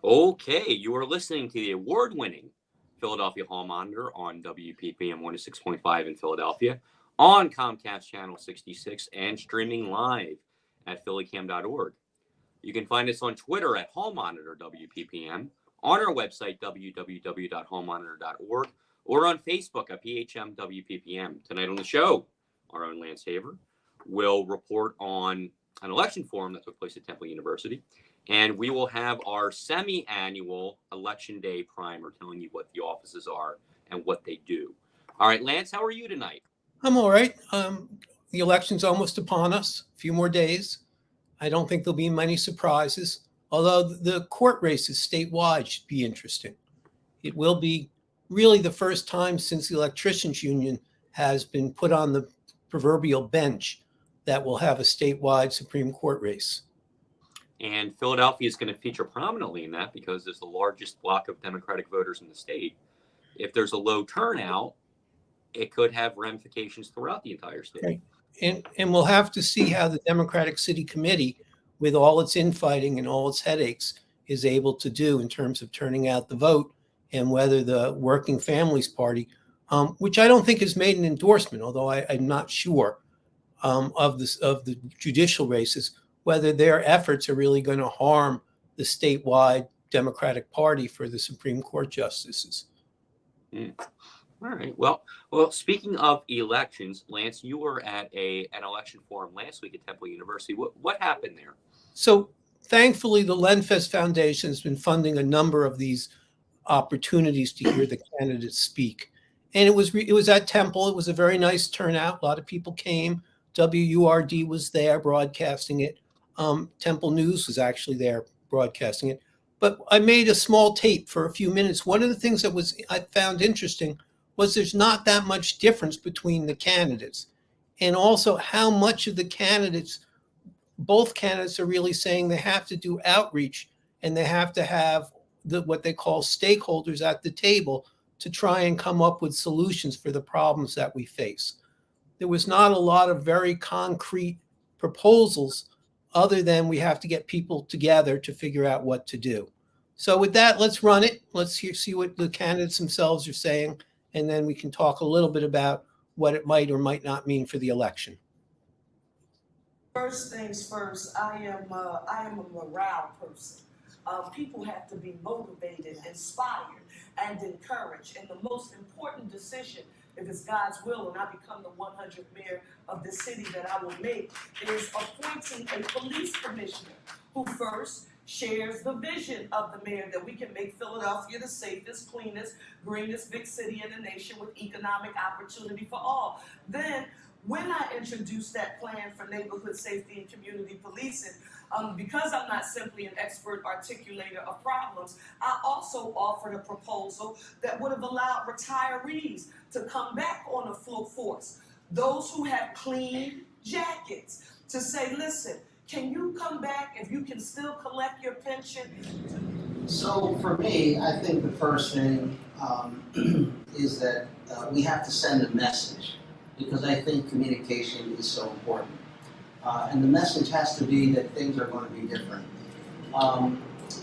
Okay, you are listening to the award-winning Philadelphia Hall Monitor on WPPM 106.5 in Philadelphia, on Comcast Channel 66, and streaming live at phillycam.org. You can find us on Twitter at Hall Monitor WPPM, on our website www.hallmonitor.org, or on Facebook at PHM WPPM. Tonight on the show, our own Lance Haver will report on an election forum that took place at Temple University. And we will have our semi-annual Election Day primer telling you what the offices are and what they do. All right, Lance, how are you tonight? I'm all right. The election's almost upon us. A few more days. I don't think there'll be many surprises, although the court races statewide should be interesting. It will be really the first time since the electricians union has been put on the proverbial bench that will have a statewide Supreme Court race. And Philadelphia is going to feature prominently in that because it's the largest block of Democratic voters in the state. If there's a low turnout, it could have ramifications throughout the entire state. Right. And we'll have to see how the Democratic City Committee, with all its infighting and all its headaches, is able to do in terms of turning out the vote, and whether the Working Families Party, which I don't think has made an endorsement, although I'm not sure of the judicial races, whether their efforts are really going to harm the statewide Democratic Party for the Supreme Court justices. Mm. All right. Well, speaking of elections, Lance, you were at an election forum last week at Temple University. What happened there? So thankfully, the Lenfest Foundation has been funding a number of these opportunities to hear the candidates speak. And it was at Temple. It was a very nice turnout. A lot of people came. WURD was there broadcasting it. Temple News was actually there broadcasting it. But I made a small tape for a few minutes. One of the things that I found interesting was there's not that much difference between the candidates, and also how much of the candidates, both candidates are really saying they have to do outreach and they have to have what they call stakeholders at the table to try and come up with solutions for the problems that we face. There was not a lot of very concrete proposals other than we have to get people together to figure out what to do. So with that, let's run it. Let's see what the candidates themselves are saying, and then we can talk a little bit about what it might or might not mean for the election. First things first, I am a morale person. People have to be motivated, inspired, and encouraged. And the most important decision, if it's God's will and I become the 100th mayor of the city that I will make, is appointing a police commissioner who first shares the vision of the mayor that we can make Philadelphia the safest, cleanest, greenest big city in the nation with economic opportunity for all. Then, when I introduced that plan for neighborhood safety and community policing, because I'm not simply an expert articulator of problems, I also offered a proposal that would have allowed retirees to come back on the full force. Those who have clean jackets, to say, listen, can you come back if you can still collect your pension? So for me, I think the first thing is that we have to send a message, because I think communication is so important. And the message has to be that things are going to be different.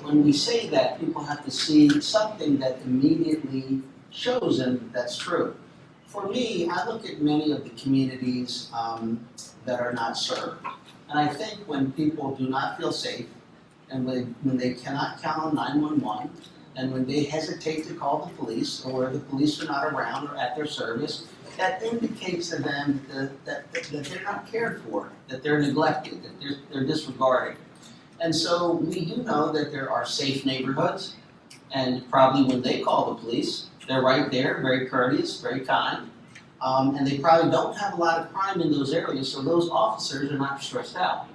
When we say that, people have to see something that immediately shows them that's true. For me, I look at many of the communities that are not served. And I think when people do not feel safe, and when they cannot count on 911, and when they hesitate to call the police, or the police are not around or at their service, that indicates to them that they're not cared for, that they're neglected, that they're disregarded. And so we do know that there are safe neighborhoods, and probably when they call the police, they're right there, very courteous, very kind, and they probably don't have a lot of crime in those areas, so those officers are not stressed out.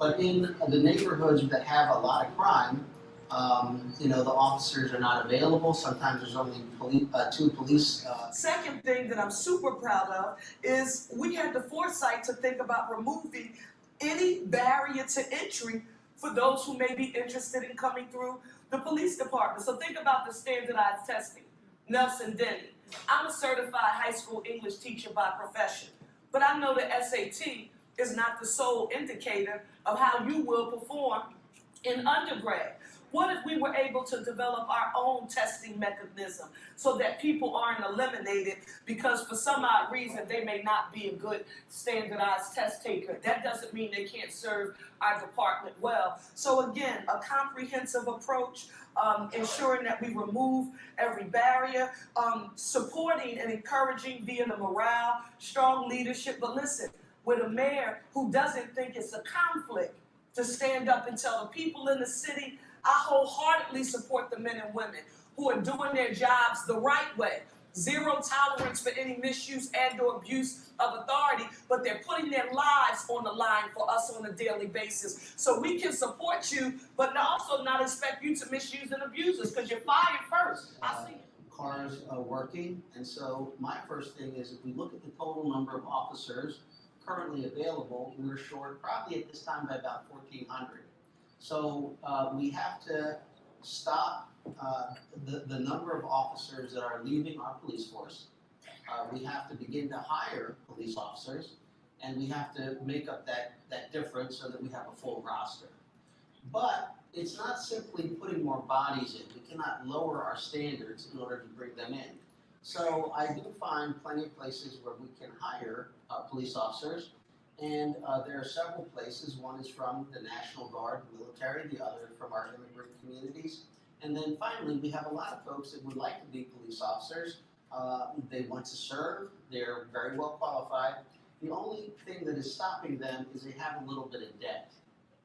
But in the neighborhoods that have a lot of crime, the officers are not available. Sometimes there's only two police. Second thing that I'm super proud of is we had the foresight to think about removing any barrier to entry for those who may be interested in coming through the police department. So think about the standardized testing. Nelson Denny. I'm a certified high school English teacher by profession, but I know the SAT is not the sole indicator of how you will perform in undergrad. What if we were able to develop our own testing mechanism so that people aren't eliminated because for some odd reason they may not be a good standardized test taker? That doesn't mean they can't serve our department well. So again, a comprehensive approach, ensuring that we remove every barrier, supporting and encouraging via the morale, strong leadership. But listen, with a mayor who doesn't think it's a conflict to stand up and tell the people in the city, I wholeheartedly support the men and women who are doing their jobs the right way. Zero tolerance for any misuse and or abuse of authority, but they're putting their lives on the line for us on a daily basis. So we can support you, but also not expect you to misuse and abuse us because you're fired first. I see it. Cars working, and so my first thing is if we look at the total number of officers currently available, we're short probably at this time by about 1,400. So we have to stop the number of officers that are leaving our police force. We have to begin to hire police officers, and we have to make up that difference so that we have a full roster. But it's not simply putting more bodies in. We cannot lower our standards in order to bring them in. So I do find plenty of places where we can hire police officers, and there are several places. One is from the National Guard, military, the other from our immigrant communities. And then finally, we have a lot of folks that would like to be police officers. They want to serve, they're very well qualified. The only thing that is stopping them is they have a little bit of debt.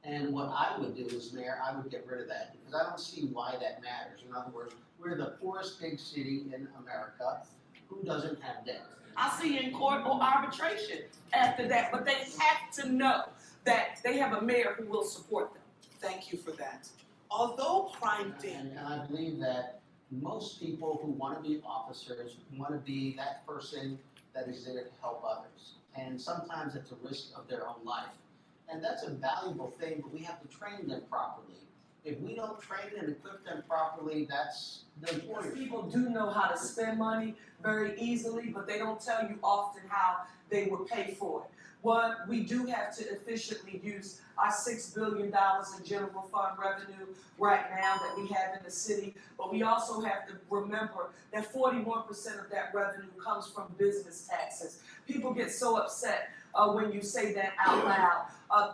And what I would do as mayor, I would get rid of that because I don't see why that matters. In other words, we're the poorest big city in America. Who doesn't have debt? I see in court or arbitration after that, but they have to know that they have a mayor who will support them. Thank you for that. Although crime did, And I believe that most people who want to be officers want to be that person that is there to help others. And sometimes at the risk of their own life. And that's a valuable thing, but we have to train them properly. If we don't train and equip them properly, that's the employers. People do know how to spend money very easily, but they don't tell you often how they would pay for it. What we do have to efficiently use our $6 billion in general fund revenue right now that we have in the city, but we also have to remember that 41% of that revenue comes from business taxes. People get so upset when you say that out loud.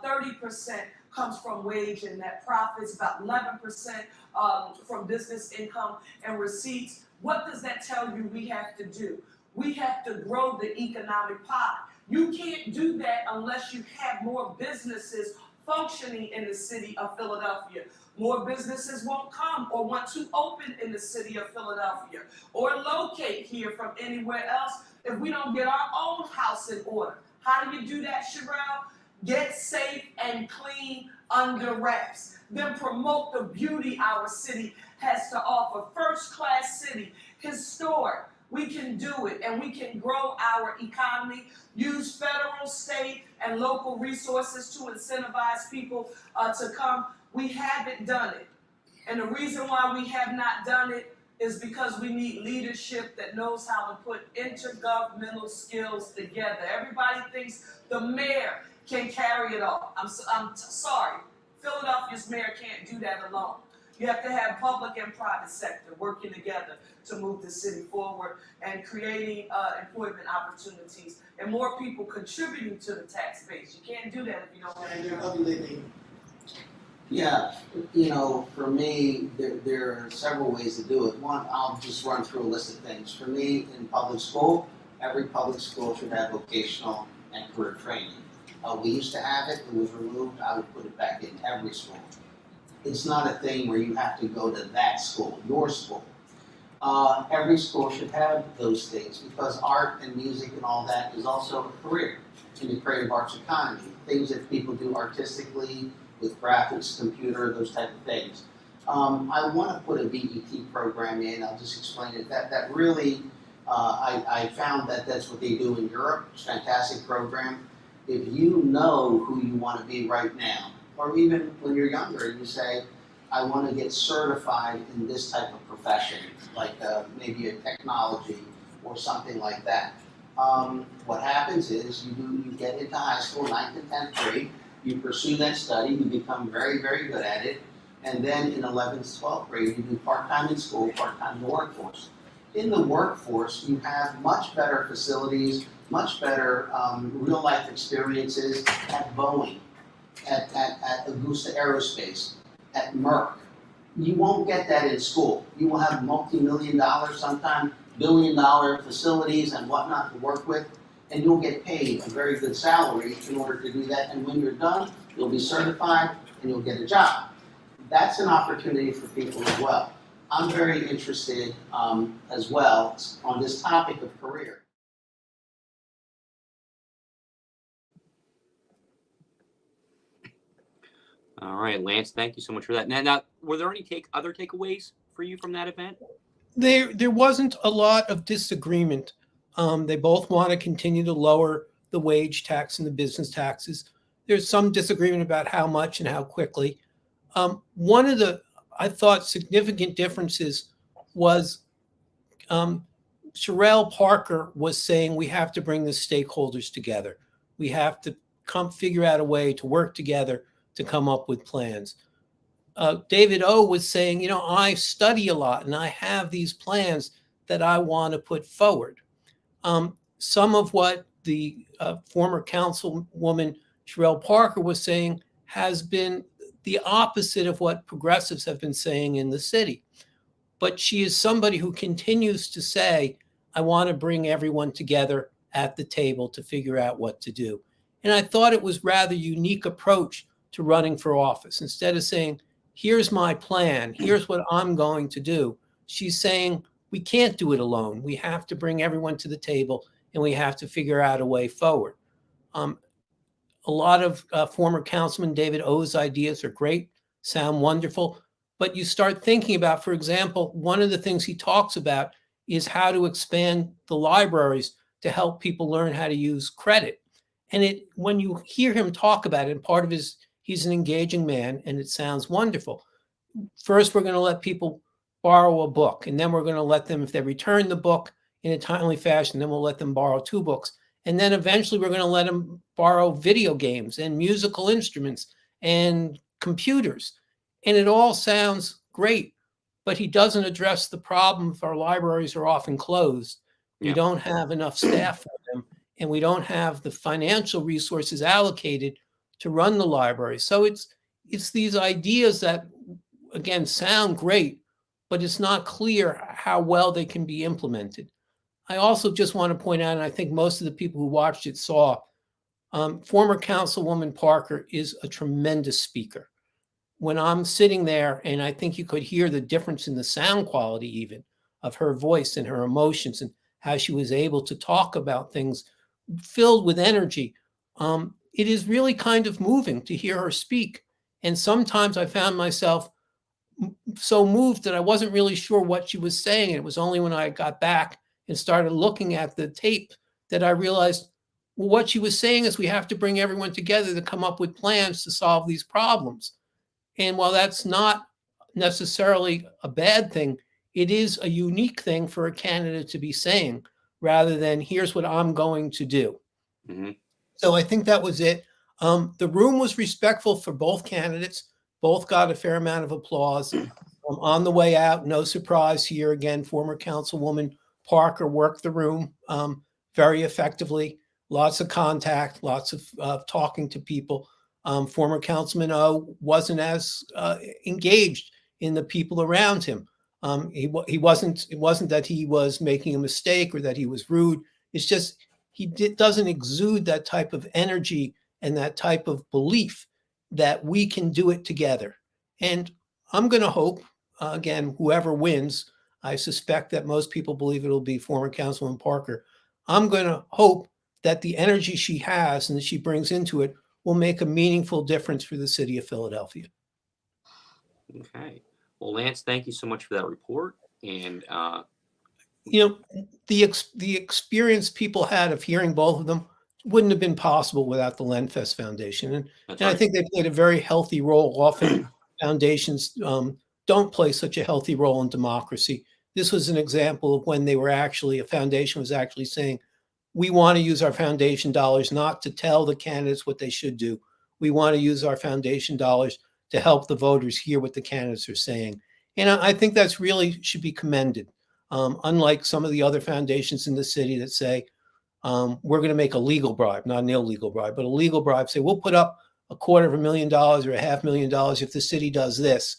30% comes from wage and net profits, about 11% from business income and receipts. What does that tell you we have to do? We have to grow the economic pie. You can't do that unless you have more businesses functioning in the city of Philadelphia. More businesses won't come or want to open in the city of Philadelphia or locate here from anywhere else if we don't get our own house in order. How do you do that, Sherelle? Get safe and clean under wraps. Then promote the beauty our city has to offer. First-class city, historic. We can do it, and we can grow our economy, use federal, state, and local resources to incentivize people to come. We haven't done it. And the reason why we have not done it is because we need leadership that knows how to put intergovernmental skills together. Everybody thinks the mayor can carry it all. I'm sorry. Philadelphia's mayor can't do that alone. You have to have public and private sector working together to move the city forward and creating employment opportunities and more people contributing to the tax base. You can't do that if you don't have a Yeah, you know, for me, there are several ways to do it. One, I'll just run through a list of things. For me, in public school, every public school should have vocational and career training. We used to have it, it was removed, I would put it back in every school. It's not a thing where you have to go to that school, your school. Every school should have those things because art and music and all that is also a career in the creative arts economy. Things that people do artistically, with graphics, computer, those type of things. I want to put a VET program in. I'll just explain it. That really, I found that that's what they do in Europe. It's a fantastic program. If you know who you want to be right now, or even when you're younger, and you say, I want to get certified in this type of profession, like maybe a technology or something like that. What happens is you get into high school, 9th and 10th grade, you pursue that study, you become very, very good at it. And then in 11th, 12th grade, you do part-time in school, part-time in the workforce. In the workforce, you have much better facilities, much better real-life experiences at Boeing, at Augusta Aerospace, at Merck. You won't get that in school. You will have multi-million-dollar, sometimes billion-dollar facilities and whatnot to work with, and you'll get paid a very good salary in order to do that. And when you're done, you'll be certified and you'll get a job. That's an opportunity for people as well. I'm very interested as well on this topic of career. All right, Lance, thank you so much for that. Now were there any other takeaways for you from that event? There wasn't a lot of disagreement. They both want to continue to lower the wage tax and the business taxes. There's some disagreement about how much and how quickly. One of the, I thought, significant differences was Sherelle Parker was saying we have to bring the stakeholders together. We have to figure out a way to work together to come up with plans. David O was saying, I study a lot and I have these plans that I want to put forward. Some of what the former councilwoman Sherelle Parker was saying has been the opposite of what progressives have been saying in the city. But she is somebody who continues to say, I want to bring everyone together at the table to figure out what to do. And I thought it was rather unique approach to running for office. Instead of saying, here's my plan, here's what I'm going to do, she's saying, we can't do it alone. We have to bring everyone to the table and we have to figure out a way forward. A lot of former Councilman David O's ideas are great, sound wonderful, but you start thinking about, for example, one of the things he talks about is how to expand the libraries to help people learn how to use credit. And when you hear him talk about it, and part of he's an engaging man and it sounds wonderful. First, we're going to let people borrow a book, and then we're going to let them, if they return the book in a timely fashion, then we'll let them borrow 2 books. And then eventually we're going to let them borrow video games and musical instruments and computers. And it all sounds great, but he doesn't address the problem if our libraries are often closed. We don't have enough staff for them, and we don't have the financial resources allocated to run the library. So it's these ideas that, again, sound great, but it's not clear how well they can be implemented. I also just want to point out, and I think most of the people who watched it saw, former Councilwoman Parker is a tremendous speaker. When I'm sitting there, and I think you could hear the difference in the sound quality even of her voice and her emotions and how she was able to talk about things filled with energy. It is really kind of moving to hear her speak. And sometimes I found myself so moved that I wasn't really sure what she was saying. It was only when I got back and started looking at the tape that I realized, well, what she was saying is we have to bring everyone together to come up with plans to solve these problems. And while that's not necessarily a bad thing, it is a unique thing for a candidate to be saying, rather than here's what I'm going to do. Mm-hmm. So I think that was it. The room was respectful for both candidates. Both got a fair amount of applause. On the way out, no surprise here, again, former Councilwoman Parker worked the room very effectively. Lots of contact, lots of talking to people. Former Councilman O wasn't as engaged in the people around him. It wasn't that he was making a mistake or that he was rude. It's just he doesn't exude that type of energy and that type of belief that we can do it together. And I'm going to hope, again, whoever wins, I suspect that most people believe it'll be former Councilman Parker. I'm going to hope that the energy she has and that she brings into it will make a meaningful difference for the city of Philadelphia. Okay. Well, Lance, thank you so much for that report. And the experience people had of hearing both of them wouldn't have been possible without the Lenfest Foundation. And right. I think they played a very healthy role. Often foundations don't play such a healthy role in democracy. This was an example of when a foundation was actually saying, we want to use our foundation dollars not to tell the candidates what they should do. We want to use our foundation dollars to help the voters hear what the candidates are saying. And I think that's really should be commended. Unlike some of the other foundations in the city that say, we're going to make a legal bribe, not an illegal bribe, but a legal bribe, say we'll put up $250,000 or $500,000 if the city does this,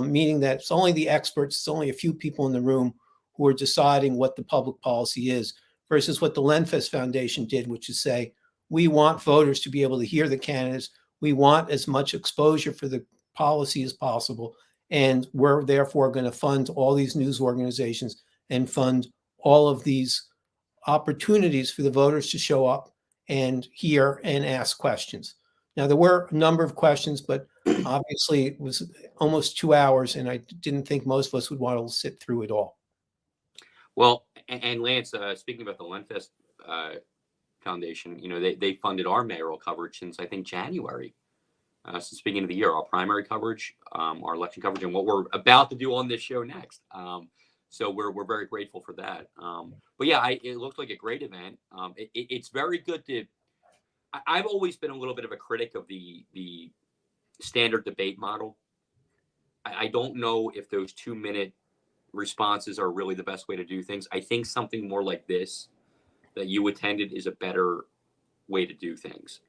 meaning that it's only the experts, it's only a few people in the room who are deciding what the public policy is, versus what the Lenfest Foundation did, which is say, we want voters to be able to hear the candidates. We want as much exposure for the policy as possible. And we're therefore going to fund all these news organizations and fund all of these opportunities for the voters to show up and hear and ask questions. Now, there were a number of questions, but obviously it was almost 2 hours, and I didn't think most of us would want to sit through it all. Well, And Lance, speaking about the Lenfest Foundation, you know, they funded our mayoral coverage since I think January, since the beginning of the year, our primary coverage, our election coverage, and what we're about to do on this show next. So we're very grateful for that. But yeah, it looked like a great event. It's very good to. I've always been a little bit of a critic of the standard debate model. I don't know if those 2-minute responses are really the best way to do things. I think something more like this that you attended is a better way to do things.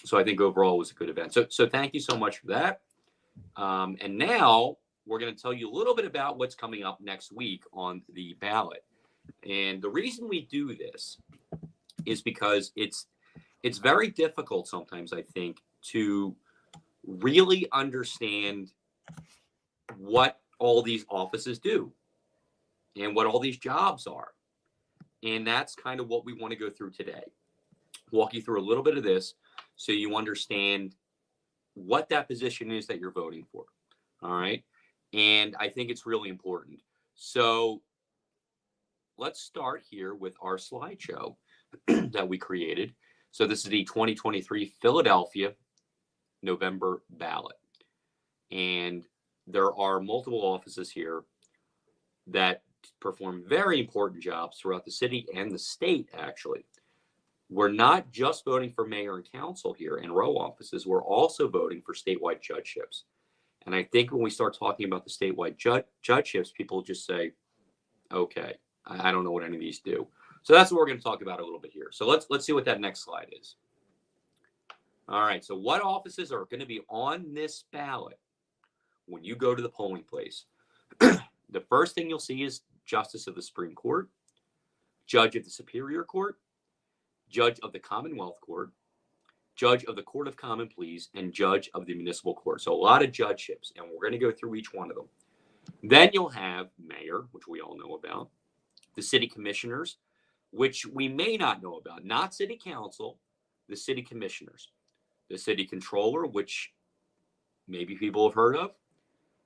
So I think overall it was a good event. So thank you so much for that. And now we're going to tell you a little bit about what's coming up next week on the ballot. And the reason we do this is because it's very difficult sometimes, I think, to really understand what all these offices do and what all these jobs are. And that's kind of what we want to go through today. Walk you through a little bit of this so you understand what that position is that you're voting for. All right. And I think it's really important. So let's start here with our slideshow that we created. So this is the 2023 Philadelphia November ballot. And there are multiple offices here that perform very important jobs throughout the city and the state, actually. We're not just voting for mayor and council here and row offices. We're also voting for statewide judgeships. And I think when we start talking about the statewide judgeships, people just say, okay, I don't know what any of these do. So that's what we're going to talk about a little bit here. So let's see what that next slide is. All right. So what offices are going to be on this ballot when you go to the polling place? The first thing you'll see is Justice of the Supreme Court, Judge of the Superior Court, Judge of the Commonwealth Court, Judge of the Court of Common Pleas, and Judge of the Municipal Court. So a lot of judgeships, and we're going to go through each one of them. Then you'll have Mayor, which we all know about, the City Commissioners, which we may not know about, not City Council, the City Commissioners, the City Controller, which maybe people have heard of,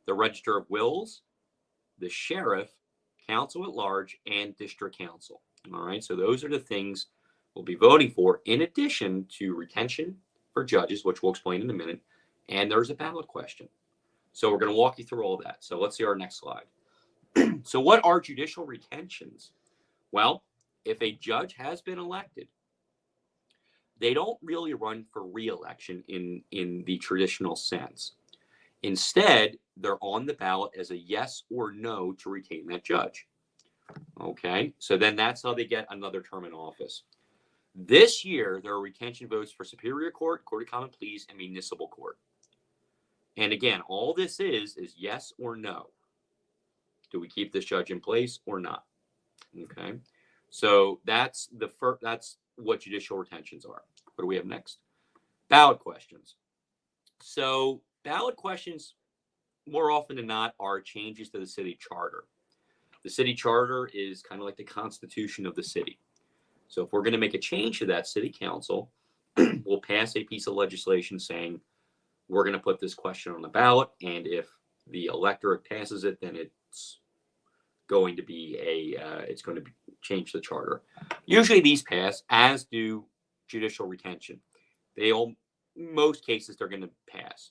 the Register of Wills, the Sheriff, Council at Large, and District Council. All right, so those are the things we'll be voting for, in addition to retention for judges, which we'll explain in a minute, and there's a ballot question. So we're going to walk you through all that. So let's see our next slide. So what are judicial retentions? Well, if a judge has been elected, they don't really run for re-election in the traditional sense. Instead, they're on the ballot as a yes or no to retain that judge. Okay, so then that's how they get another term in office. This year, there are retention votes for Superior Court, Court of Common Pleas, and Municipal Court. And again, all this is yes or no. Do we keep this judge in place or not? Okay, so that's what judicial retentions are. What do we have next? Ballot questions. So ballot questions, more often than not, are changes to the city charter. The city charter is kind of like the constitution of the city. So if we're going to make a change to that, city council will pass a piece of legislation saying we're going to put this question on the ballot, and if the electorate passes it, then it's going to be change the charter. Usually these pass, as do judicial retention. Most cases they're going to pass.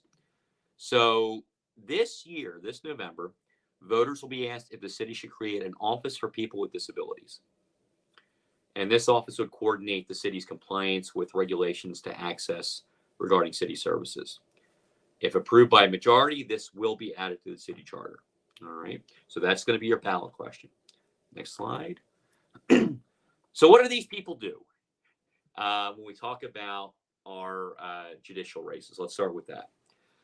So this year, this November, voters will be asked if the city should create an office for people with disabilities. And this office would coordinate the city's compliance with regulations to access regarding city services. If approved by a majority, this will be added to the city charter. All right. So that's going to be your ballot question. Next slide. So what do these people do when we talk about our judicial races? Let's start with that.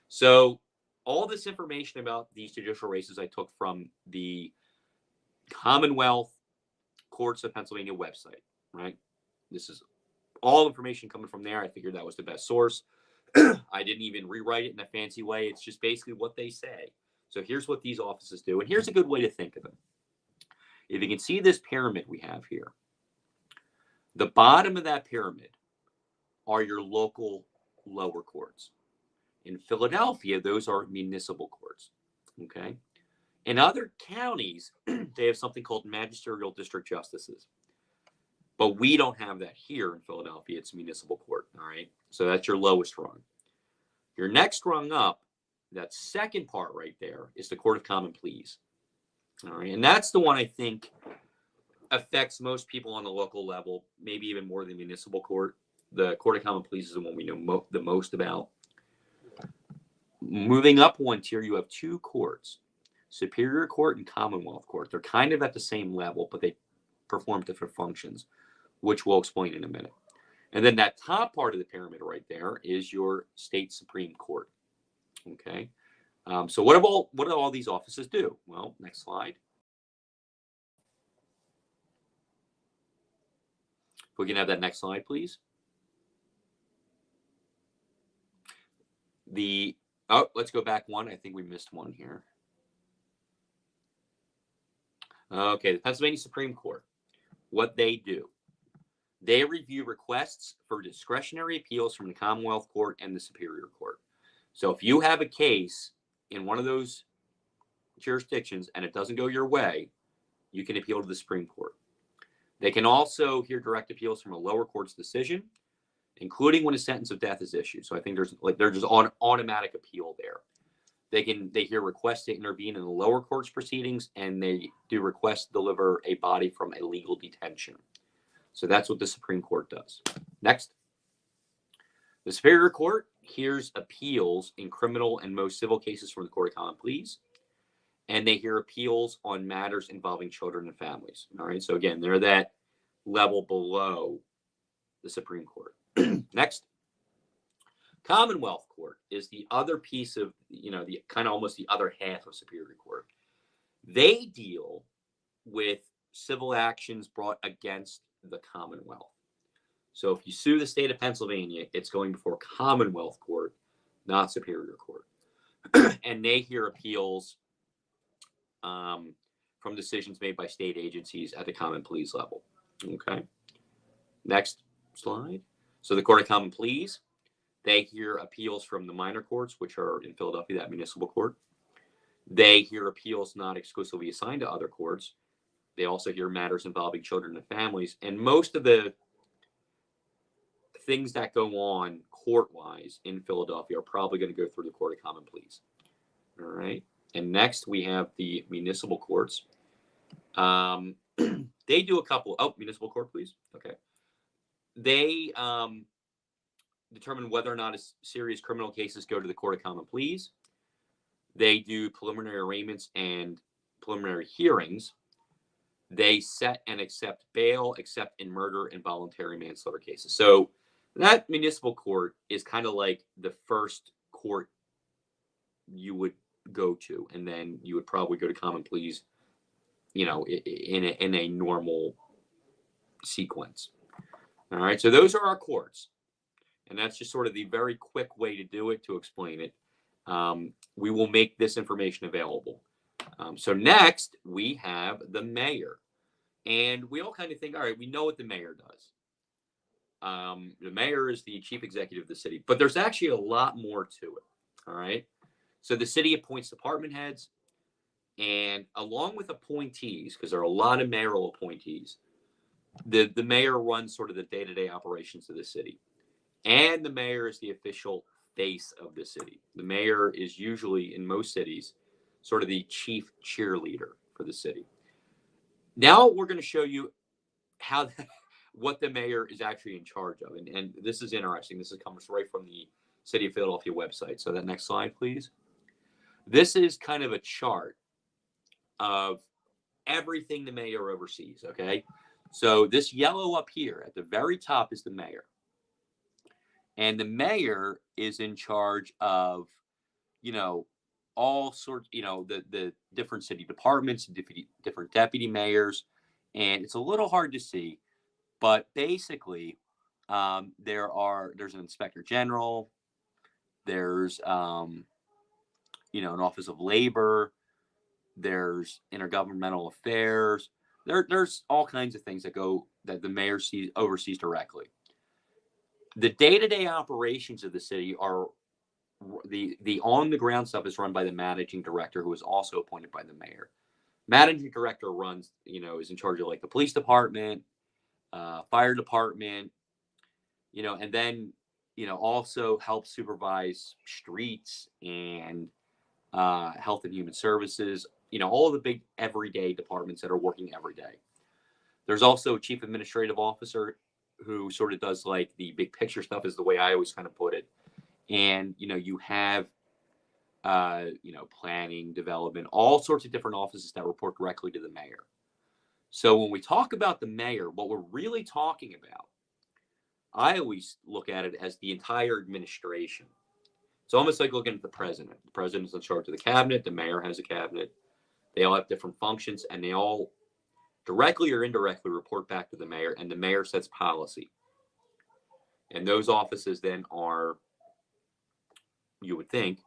So all this information about these judicial races I took from the Commonwealth Courts of Pennsylvania website, right? This is all information coming from there. I figured that was the best source. I didn't even rewrite it in a fancy way. It's just basically what they say. So here's what these offices do. And here's a good way to think of them. If you can see this pyramid we have here, the bottom of that pyramid are your local lower courts. In Philadelphia, those are municipal courts. Okay. In other counties, they have something called magisterial district justices. But we don't have that here in Philadelphia. It's municipal court. All right. So that's your lowest rung. Your next rung up, that second part right there, is the Court of Common Pleas. All right. And that's the one I think affects most people on the local level, maybe even more than municipal court. The Court of Common Pleas is the one we know the most about. Moving up one tier, you have two courts, Superior Court and Commonwealth Court. They're kind of at the same level, but they perform different functions, which we'll explain in a minute. And then that top part of the pyramid right there is your state Supreme Court. Okay. So what do all these offices do? Well, next slide. If we can have that next slide, please. Let's go back one. I think we missed one here. Okay, the Pennsylvania Supreme Court. What they do. They review requests for discretionary appeals from the Commonwealth Court and the Superior Court. So if you have a case in one of those jurisdictions and it doesn't go your way, you can appeal to the Supreme Court. They can also hear direct appeals from a lower court's decision, including when a sentence of death is issued. So I think there's just automatic appeal there. They hear requests to intervene in the lower court's proceedings, and they do requests to deliver a body from illegal detention. So that's what the Supreme Court does. Next. The Superior Court hears appeals in criminal and most civil cases from the Court of Common Pleas, and they hear appeals on matters involving children and families. All right. So again, they're that level below the Supreme Court. Next. Commonwealth Court is the other piece of, the kind of almost the other half of Superior Court. They deal with civil actions brought against the Commonwealth. So if you sue the state of Pennsylvania, it's going before Commonwealth Court, not Superior Court. And they hear appeals from decisions made by state agencies at the Common Pleas level. Okay. Next slide. So the Court of Common Pleas, they hear appeals from the minor courts, which are in Philadelphia, that municipal court. They hear appeals not exclusively assigned to other courts. They also hear matters involving children and families. And most of the things that go on court-wise in Philadelphia are probably going to go through the Court of Common Pleas. All right. And next we have the municipal courts. They do a couple. Municipal court, please. Okay. They determine whether or not serious criminal cases go to the Court of Common Pleas. They do preliminary arraignments and preliminary hearings. They set and accept bail, except in murder and voluntary manslaughter cases. So that municipal court is kind of like the first court you would go to, and then you would probably go to Common Pleas, in a normal sequence. All right, so those are our courts, and that's just sort of the very quick way to do it, to explain it. We will make this information available. So next, we have the mayor. And we all kind of think, all right, we know what the mayor does. The mayor is the chief executive of the city, but there's actually a lot more to it. All right. So the city appoints department heads, and along with appointees, because there are a lot of mayoral appointees, the mayor runs sort of the day-to-day operations of the city. And the mayor is the official face of the city. The mayor is usually, in most cities, sort of the chief cheerleader for the city. Now we're going to show you what the mayor is actually in charge of. And this is interesting. This comes right from the City of Philadelphia website. So that next slide, please. This is kind of a chart of everything the mayor oversees, okay? So this yellow up here at the very top is the mayor. And the mayor is in charge of, all sorts, the different city departments, different deputy mayors. And it's a little hard to see, but basically there's an inspector general, there's, an office of labor, there's intergovernmental affairs. There's all kinds of things that the mayor oversees directly. The day-to-day operations of the city are the on-the-ground stuff is run by the managing director, who is also appointed by the mayor. Managing director runs, is in charge of like the police department, fire department, and then, also helps supervise streets and health and human services, all the big everyday departments that are working every day. There's also a chief administrative officer who sort of does like the big picture stuff, is the way I always kind of put it. And, you have, planning, development, all sorts of different offices that report directly to the mayor. So when we talk about the mayor, what we're really talking about, I always look at it as the entire administration. It's almost like looking at the president. The president's in charge of the cabinet. The mayor has a cabinet. They all have different functions, and they all directly or indirectly report back to the mayor, and the mayor sets policy. And those offices then are, you would think,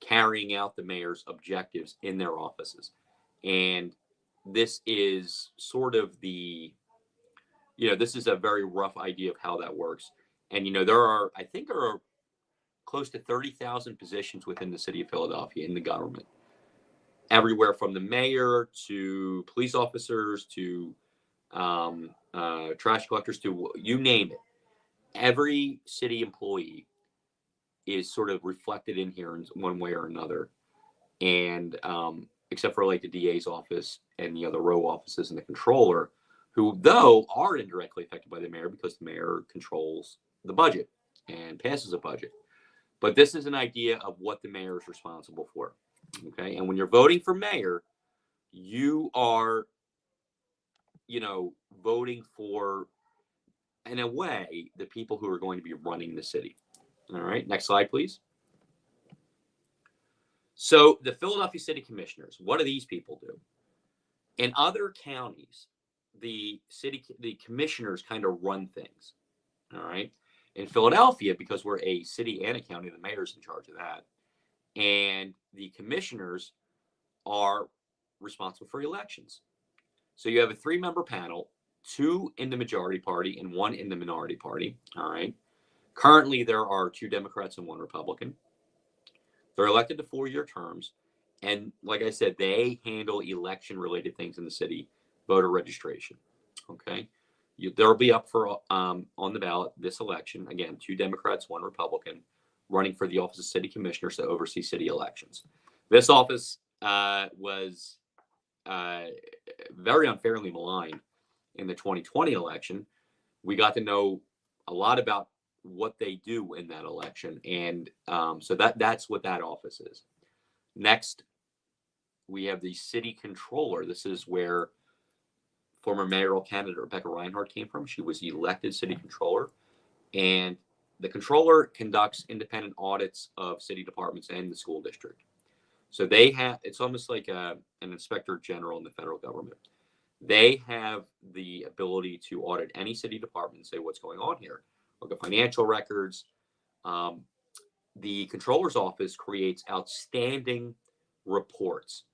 carrying out the mayor's objectives in their offices. And this is sort of this is a very rough idea of how that works. And, I think there are close to 30,000 positions within the city of Philadelphia in the government. Everywhere from the mayor to police officers to trash collectors to you name it. Every city employee is sort of reflected in here in one way or another. And except for like the DA's office and the other row offices and the controller, who though are indirectly affected by the mayor because the mayor controls the budget and passes a budget. But this is an idea of what the mayor is responsible for. Okay. And when you're voting for mayor, you are, voting for, in a way, the people who are going to be running the city. All right. Next slide, please. So the Philadelphia City Commissioners, what do these people do? In other counties, the commissioners kind of run things. All right. In Philadelphia, because we're a city and a county, the mayor's in charge of that. And the commissioners are responsible for elections. So you have a 3-member panel, 2 in the majority party and 1 in the minority party. All right. Currently, there are 2 Democrats and 1 Republican. They're elected to 4-year terms. And like I said, they handle election-related things in the city, voter registration. Okay. They'll be up for on the ballot this election. Again, 2 Democrats, 1 Republican, running for the office of city commissioners to oversee city elections. This office was very unfairly maligned in the 2020 election. We got to know a lot about what they do in that election. And so that's what that office is. Next, we have the city controller. This is where former mayoral candidate Rebecca Reinhardt came from. She was elected city controller. And the controller conducts independent audits of city departments and the school district. So it's almost like an inspector general in the federal government. They have the ability to audit any city department and say what's going on here. Look at financial records. The controller's office creates outstanding reports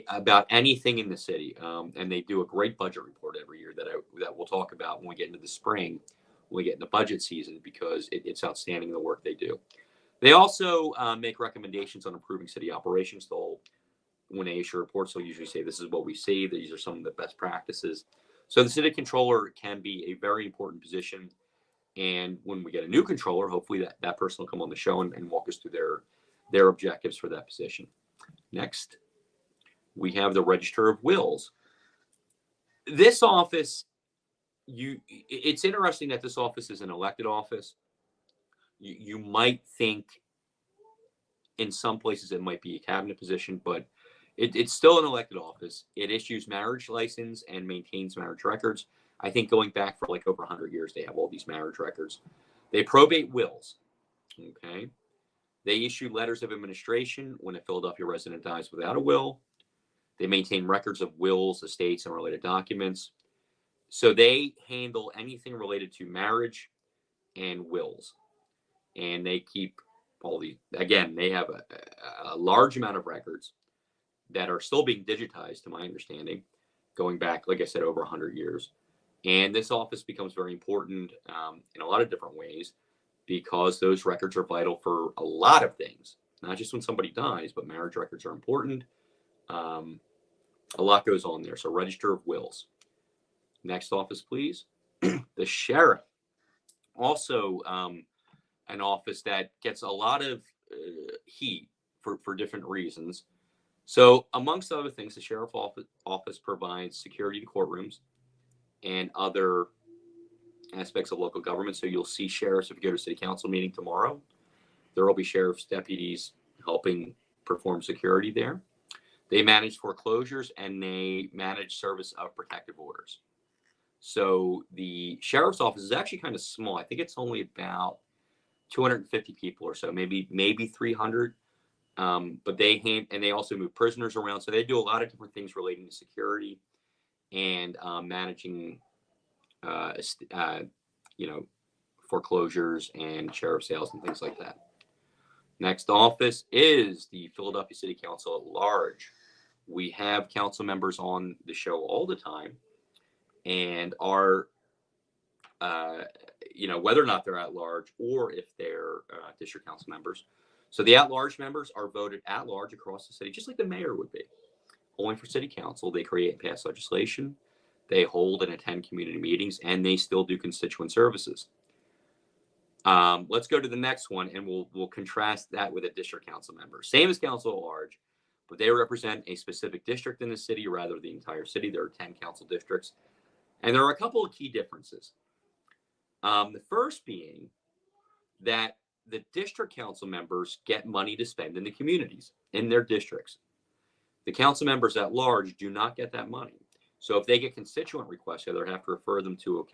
about anything in the city. And they do a great budget report every year that we'll talk about when we get into the spring, when we get into budget season, because it's outstanding the work they do. They also make recommendations on improving city operations. When they issue reports, they'll usually say, this is what we see. These are some of the best practices. So the city controller can be a very important position. And when we get a new controller, hopefully that person will come on the show and walk us through their objectives for that position. Next, we have the Register of Wills. This office, it's interesting that this office is an elected office. You might think in some places it might be a cabinet position, but it's still an elected office. It issues marriage license and maintains marriage records. I think going back for like over 100 years, they have all these marriage records. They probate wills. Okay. They issue letters of administration when a Philadelphia resident dies without a will. They maintain records of wills, estates, and related documents. So they handle anything related to marriage and wills. And they keep all these, again, they have a large amount of records that are still being digitized, to my understanding, going back, like I said, over 100 years. And this office becomes very important in a lot of different ways because those records are vital for a lot of things, not just when somebody dies, but marriage records are important. A lot goes on there. So Register of Wills. Next office, please. The sheriff. Also an office that gets a lot of heat for different reasons. So amongst other things, the sheriff office provides security to courtrooms and other aspects of local government. So you'll see sheriffs if you go to city council meeting tomorrow. There will be sheriff's deputies helping perform security there. They manage foreclosures and they manage service of protective orders. So the sheriff's office is actually kind of small. I think it's only about 250 people or so, maybe 300. But they also move prisoners around. So they do a lot of different things relating to security and managing, foreclosures and sheriff sales and things like that. Next office is the Philadelphia City Council at large. We have council members on the show all the time, and are, whether or not they're at large or if they're district council members. So the at-large members are voted at large across the city, just like the mayor would be. Only for city council, they create and pass legislation, they hold and attend community meetings, and they still do constituent services. Let's go to the next one, and we'll contrast that with a district council member. Same as council at large, but they represent a specific district in the city rather than the entire city. There are 10 council districts, and there are a couple of key differences. The first being that the district council members get money to spend in the communities, in their districts. The council members at large do not get that money. So if they get constituent requests, they either have to refer them to a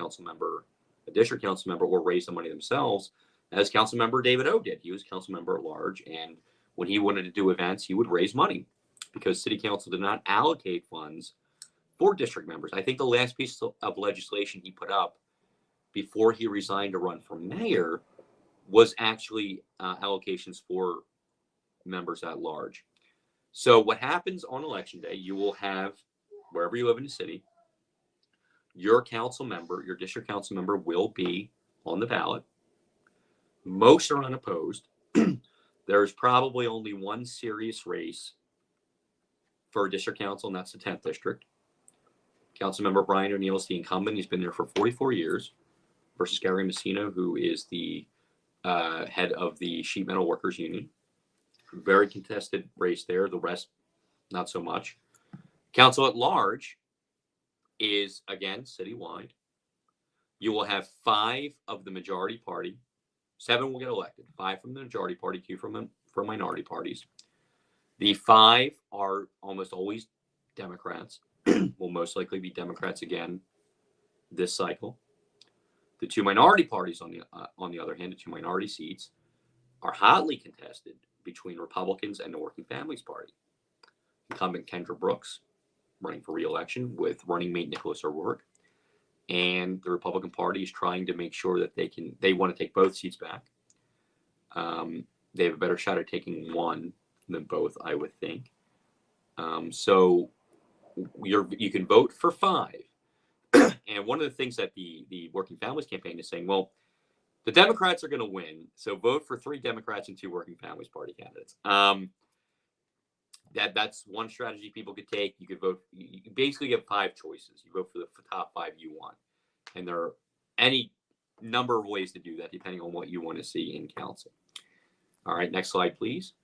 district council member, or raise the money themselves, as council member David O did. He was council member at large, and when he wanted to do events, he would raise money because city council did not allocate funds for district members. I think the last piece of legislation he put up before he resigned to run for mayor was actually allocations for members at large. So what happens on election day, you will have, wherever you live in the city, your council member, your district council member will be on the ballot. Most are unopposed. There's probably only one serious race for district council, and that's the 10th district. Councilmember Brian O'Neill is the incumbent. He's been there for 44 years, versus Gary Messina, who is the head of the Sheet Metal Workers Union. Very contested race there. The rest, not so much. Council at large is, again, citywide. You will have 5 of the majority party. 7 will get elected. 5 from the majority party, 2 from minority parties. The 5 are almost always Democrats. Will most likely be Democrats again this cycle. The 2 minority parties, on the other hand, the 2 minority seats, are hotly contested between Republicans and the Working Families Party. Incumbent Kendra Brooks running for re-election with running mate Nicholas O'Rourke, and the Republican Party is trying to make sure that they want to take both seats back. They have a better shot at taking one than both, I would think. So you can vote for 5. And one of the things that the Working Families campaign is saying, well, the Democrats are going to win, so vote for 3 Democrats and 2 Working Families Party candidates. That's one strategy people could take. You could vote. You basically get 5 choices. You vote for the top 5 you want, and there are any number of ways to do that depending on what you want to see in council. All right, next slide, please.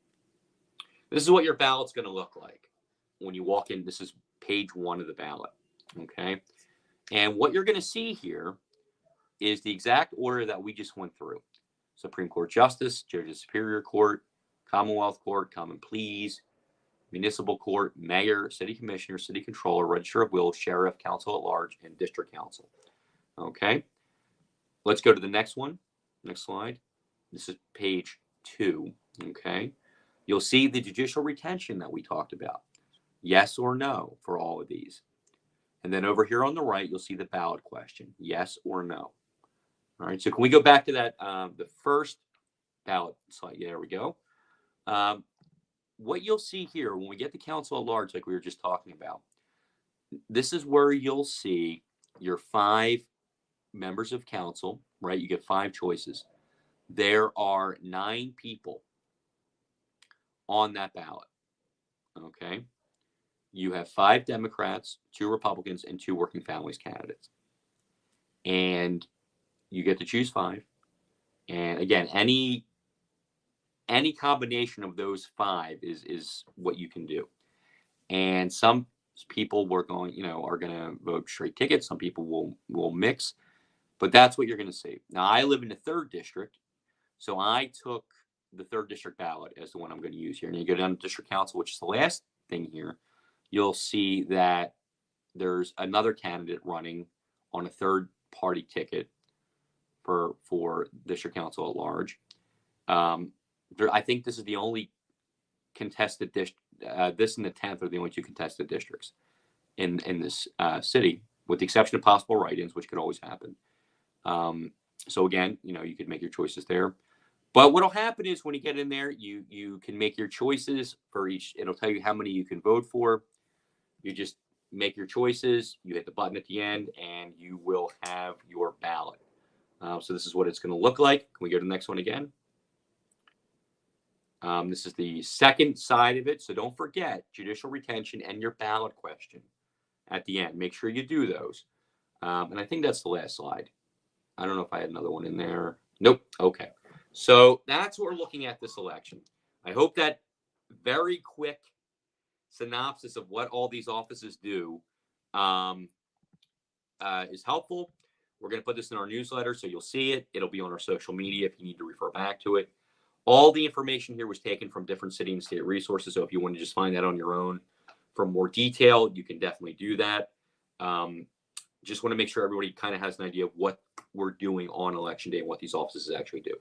This is what your ballot's going to look like when you walk in. This is page 1 of the ballot. Okay, and what you're going to see here is the exact order that we just went through. Supreme Court Justice, Judges Superior Court, Commonwealth Court, Common Pleas, Municipal Court, Mayor, City Commissioner, City Controller, Register of Wills, Sheriff, Counsel at Large, and District Counsel. Okay. Let's go to the next one. Next slide. This is page 2. Okay. You'll see the judicial retention that we talked about. Yes or no for all of these. And then over here on the right, you'll see the ballot question. Yes or no. All right. So can we go back to that, the first ballot slide? Yeah, there we go. What you'll see here when we get to council at large, like we were just talking about, this is where you'll see your 5 members of council, right? You get 5 choices. There are 9 people on that ballot. Okay. You have 5 Democrats, 2 Republicans, and 2 working families candidates. And you get to choose 5. And again, any combination of those 5 is what you can do. And some people are going to vote straight tickets. Some people will mix, but that's what you're going to see. Now, I live in the 3rd district, so I took the 3rd district ballot as the one I'm going to use here. And you go down to district council, which is the last thing here. You'll see that there's another candidate running on a 3rd party ticket for district council at large. I think this is the only contested district. This and the 10th are the only 2 contested districts in this city, with the exception of possible write-ins, which could always happen. So again, you could make your choices there. But what'll happen is when you get in there, you can make your choices for each. It'll tell you how many you can vote for. You just make your choices. You hit the button at the end, and you will have your ballot. So this is what it's going to look like. Can we go to the next one again? This is the second side of it. So don't forget judicial retention and your ballot question at the end. Make sure you do those. And I think that's the last slide. I don't know if I had another one in there. Nope. Okay. So that's what we're looking at this election. I hope that very quick synopsis of what all these offices do is helpful. We're going to put this in our newsletter, so you'll see it. It'll be on our social media if you need to refer back to it. All the information here was taken from different city and state resources, so if you want to just find that on your own for more detail, you can definitely do that. Just want to make sure everybody kind of has an idea of what we're doing on election day and what these offices actually do.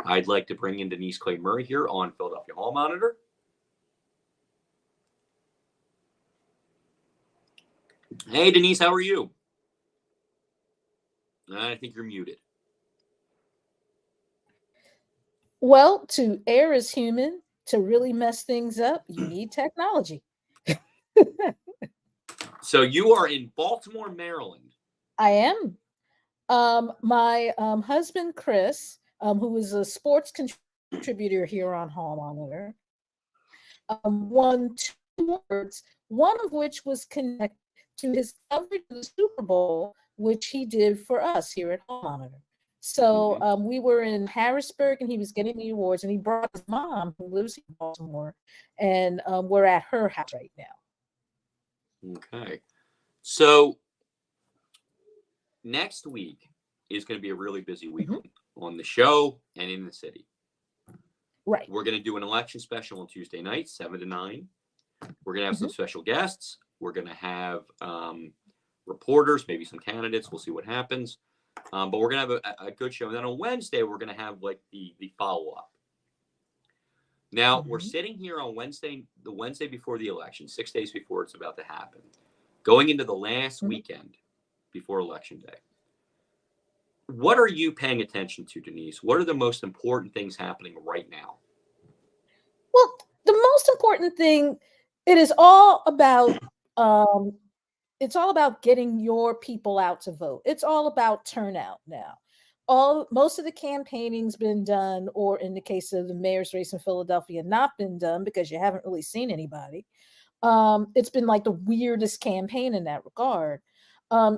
I'd like to bring in Denise Clay Murray here on Philadelphia Hall Monitor. Hey, Denise, how are you? I think you're muted. Well, to err is human. To really mess things up, you need technology. So you are in Baltimore, Maryland. I am. My husband, Chris, who is a sports contributor here on Hall Monitor, won 2 awards, one of which was connected to his coverage of the Super Bowl, which he did for us here at Hall Monitor. So we were in Harrisburg, and he was getting the awards, and he brought his mom, who lives in Baltimore, and we're at her house right now. Okay. So next week is going to be a really busy week on the show and in the city. Right. We're going to do an election special on Tuesday night, 7 to 9. We're going to have some special guests. We're going to have reporters, maybe some candidates. We'll see what happens. But we're going to have a good show. And then on Wednesday, we're going to have like the follow-up. Now, we're sitting here on Wednesday, the Wednesday before the election, 6 days before it's about to happen, going into the last weekend before Election Day. What are you paying attention to, Denise? What are the most important things happening right now? Well, the most important thing, it is all about it's all about getting your people out to vote. It's all about turnout now. Most of the campaigning's been done, or in the case of the mayor's race in Philadelphia, not been done because you haven't really seen anybody. It's been like the weirdest campaign in that regard.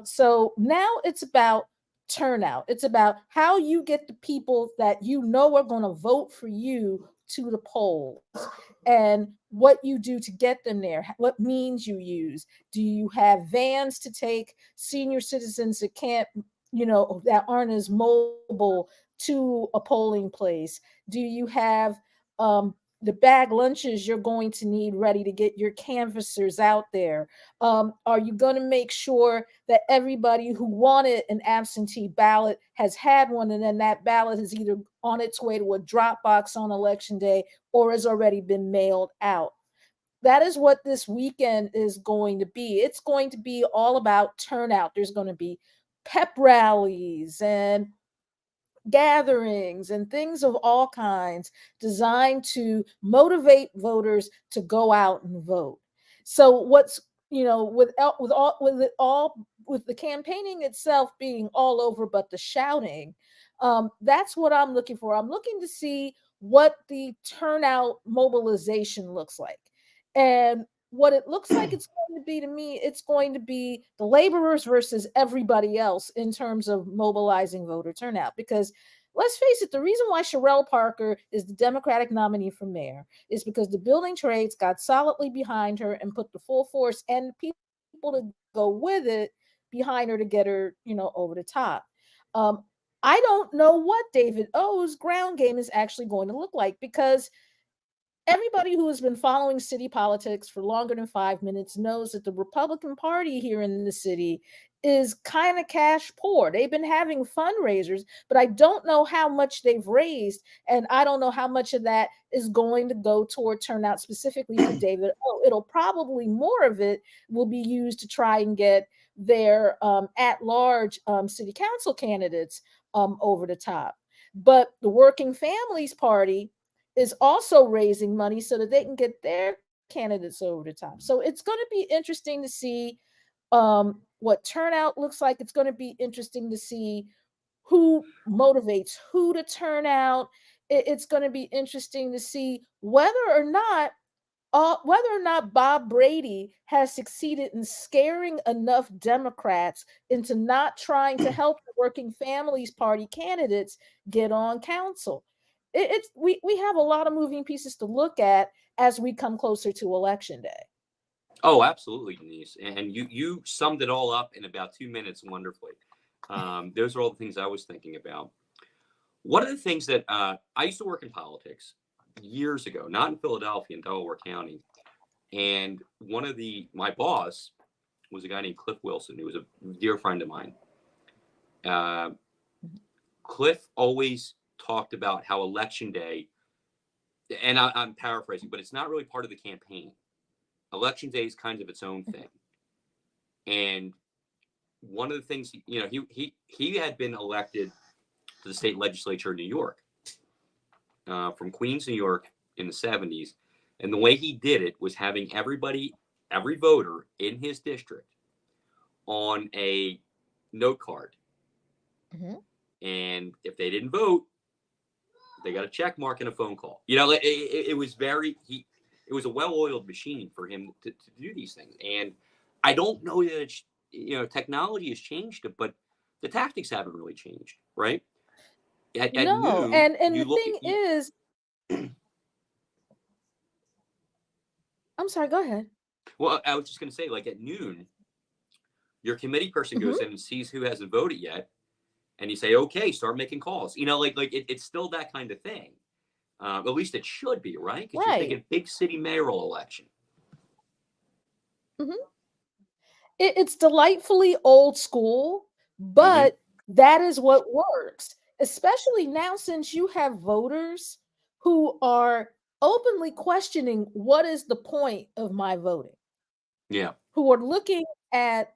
So now it's about turnout. It's about how you get the people that you know are going to vote for you to the polls, and what you do to get them there, what means you use. Do you have vans to take senior citizens that can't, that aren't as mobile to a polling place? Do you have the bag lunches you're going to need ready to get your canvassers out there? Are you going to make sure that everybody who wanted an absentee ballot has had one, and then that ballot is either on its way to a drop box on election day or has already been mailed out? That is what this weekend is going to be. It's going to be all about turnout. There's going to be pep rallies and gatherings and things of all kinds designed to motivate voters to go out and vote. So what's with the campaigning itself being all over but the shouting, that's what I'm looking for. I'm looking to see what the turnout mobilization looks like. And what it looks like it's going to be to me, it's going to be the laborers versus everybody else in terms of mobilizing voter turnout. Because let's face it, the reason why Sherelle Parker is the Democratic nominee for mayor is because the building trades got solidly behind her and put the full force and people to go with it behind her to get her, over the top. Um, I don't know what David O's ground game is actually going to look like, because everybody who has been following city politics for longer than 5 minutes knows that the Republican Party here in the city is kind of cash poor. They've been having fundraisers, but I don't know how much they've raised. And I don't know how much of that is going to go toward turnout specifically for David. Oh, it'll probably more of it will be used to try and get their at-large city council candidates over the top. But the Working Families Party is also raising money so that they can get their candidates over the top. So it's going to be interesting to see what turnout looks like. It's going to be interesting to see who motivates who to turn out. It's going to be interesting to see whether or not Bob Brady has succeeded in scaring enough Democrats into not trying to help the Working Families Party candidates get on council. We have a lot of moving pieces to look at as we come closer to election day. Oh, absolutely, Denise. And you summed it all up in about 2 minutes wonderfully. Those are all the things I was thinking about. One of the things that I used to work in politics years ago, not in Philadelphia, in Delaware County. And my boss was a guy named Cliff Wilson, who was a dear friend of mine. Cliff always talked about how election day, and I'm paraphrasing, but it's not really part of the campaign. Election day is kind of its own thing. And one of the things, he had been elected to the state legislature in New York, from Queens, New York in the 70s. And the way he did it was having every voter in his district on a note card. Mm-hmm. And if they didn't vote, they got a check mark and a phone call. It was it was a well-oiled machine for him to do these things. And I don't know that technology has changed it, but the tactics haven't really changed, right? At No, noon, and you the thing is, I'm sorry, go ahead. well, I was just going to say, like at noon, your committee person Mm-hmm. goes in and sees who hasn't voted yet, and you say, "Okay, start making calls." It's still that kind of thing. At least it should be, right? Because you're Right. thinking big city mayoral election. Mm-hmm. It's delightfully old school, Mm-hmm. but that is what works, especially now since you have voters who are openly questioning what is the point of my voting, Yeah. who are looking at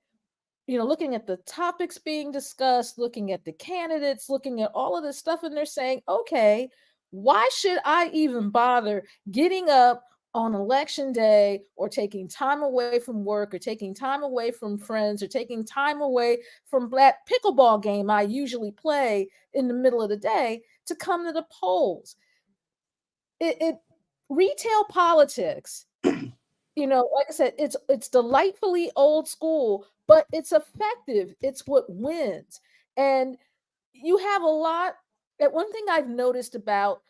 the topics being discussed, looking at the candidates, looking at all of this stuff, and they're saying, okay, why should I even bother getting up on election day, or taking time away from work, or taking time away from friends, or taking time away from that pickleball game I usually play in the middle of the day to come to the polls? Retail politics, like I said, it's delightfully old school, but it's effective. It's what wins. And you have a lot. That one thing I've noticed about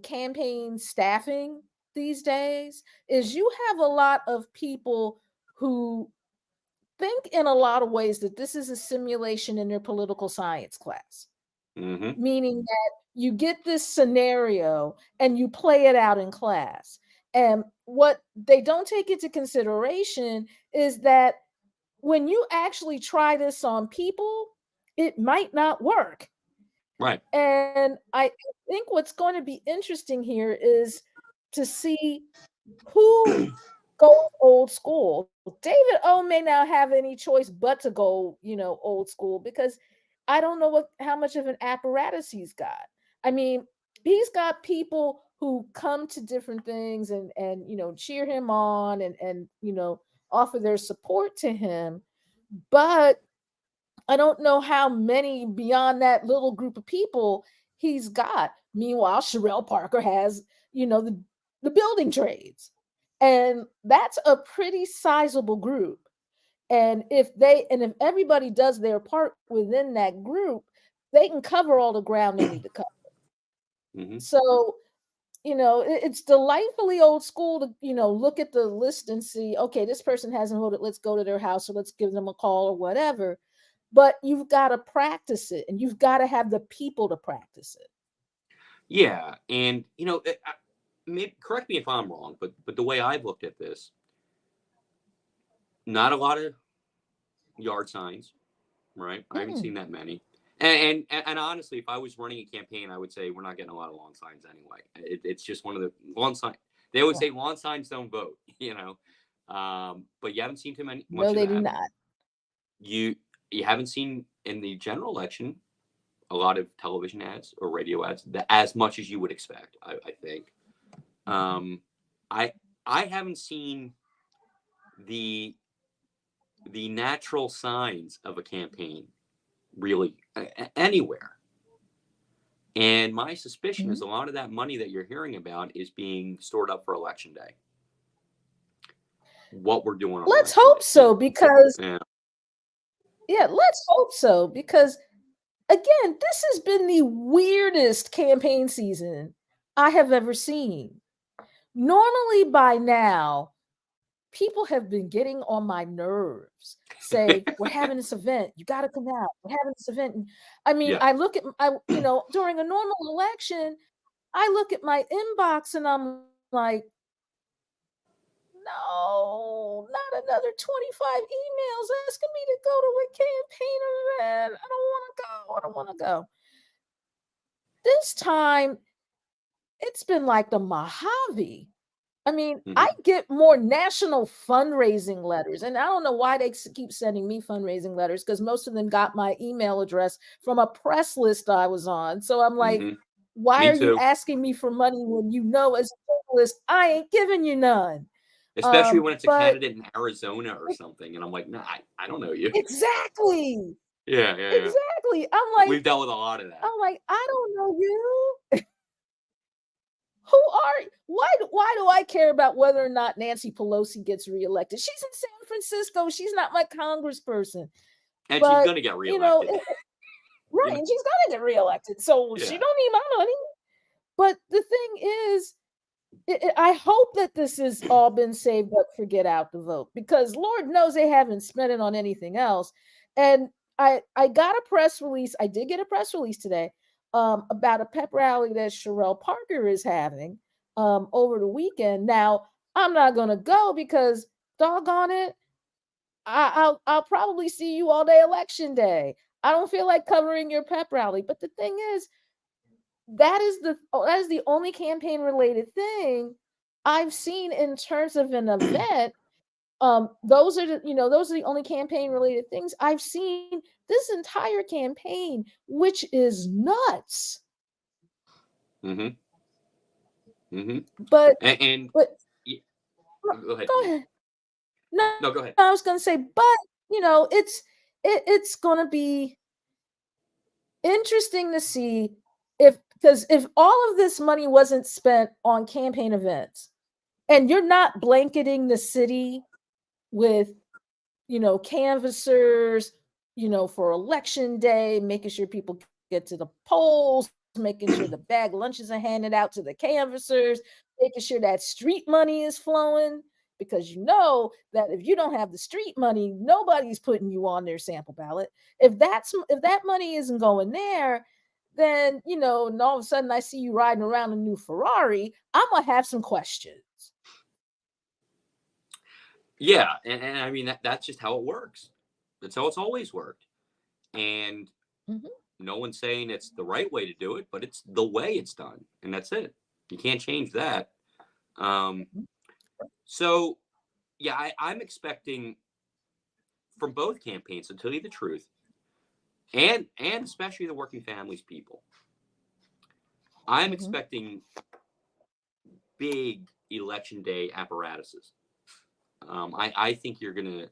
campaign staffing these days is you have a lot of people who think in a lot of ways that this is a simulation in your political science class, Mm-hmm. meaning that you get this scenario and you play it out in class. And what they don't take into consideration is that when you actually try this on people, it might not work. Right. And I think what's going to be interesting here is to see who goes old school. David O may not have any choice but to go, old school, because I don't know how much of an apparatus he's got. I mean, he's got people who come to different things and cheer him on and offer their support to him, but I don't know how many beyond that little group of people he's got. Meanwhile, Sherelle Parker has, the building trades. And that's a pretty sizable group. And if everybody does their part within that group, they can cover all the ground they need to cover. Mm-hmm. So, it's delightfully old school to, look at the list and see, okay, this person hasn't voted, let's go to their house or let's give them a call or whatever. But you've got to practice it, and you've got to have the people to practice it. Yeah, and correct me if I'm wrong, but the way I've looked at this, not a lot of yard signs, right? I haven't seen that many. And honestly, if I was running a campaign, I would say we're not getting a lot of lawn signs anyway. It's just one of the lawn signs. They always say lawn signs don't vote, but you haven't seen too many. Much No, of they that. do not. You haven't seen in the general election a lot of television ads or radio ads as much as you would expect. I think. I haven't seen the natural signs of a campaign really anywhere. And my suspicion is a lot of that money that you're hearing about is being stored up for election day. What we're doing on Let's election hope day. so, because yeah, let's hope so, because again, this has been the weirdest campaign season I have ever seen. Normally by now, people have been getting on my nerves. Say, we're having this event, you got to come out. We're having this event. And I mean, Yeah. I look at during a normal election, I look at my inbox and I'm like, no, not another 25 emails asking me to go to a campaign event. I don't want to go. I don't want to go. This time, it's been like the Mojave. I mean, I get more national fundraising letters, and I don't know why they keep sending me fundraising letters, because most of them got my email address from a press list I was on. So I'm like, why are you asking me for money when as a journalist, I ain't giving you none? Especially when it's a candidate in Arizona or something, and I'm like, nah, I don't know you. Exactly. Yeah. Exactly. I'm like, we've dealt with a lot of that. I'm like, I don't know you. Who are you? Why do I care about whether or not Nancy Pelosi gets reelected? She's in San Francisco. She's not my congressperson. And she's going to get reelected. Right, and she's going to get reelected. So she don't need my money. But the thing is, I hope that this has all been saved up for Get Out the Vote, because Lord knows they haven't spent it on anything else. And I got a press release. I did get a press release today about a pep rally that Sherelle Parker is having over the weekend. Now, I'm not going to go because, doggone it, I'll probably see you all day election day. I don't feel like covering your pep rally. But the thing is, that is the only campaign related thing I've seen in terms of an event. Those are the only campaign related things I've seen this entire campaign, which is nuts. But But yeah, go ahead. Go ahead. No, go ahead. I was going to say, but it's going to be interesting to see because if all of this money wasn't spent on campaign events, and you're not blanketing the city with, canvassers, for election day, making sure people get to the polls, making sure the bag lunches are handed out to the canvassers, making sure that street money is flowing, because you know that if you don't have the street money, nobody's putting you on their sample ballot. If that money isn't going there, then and all of a sudden I see you riding around a new Ferrari, I'm gonna have some questions. Yeah, and I mean that's just how it works. That's how it's always worked. And Mhm. no one's saying it's the right way to do it, but it's the way it's done, and that's it. You can't change that. Um, so yeah, I'm expecting from both campaigns, to tell you the truth, and especially the working families people, I'm Mhm. expecting big election day apparatuses. I think you're gonna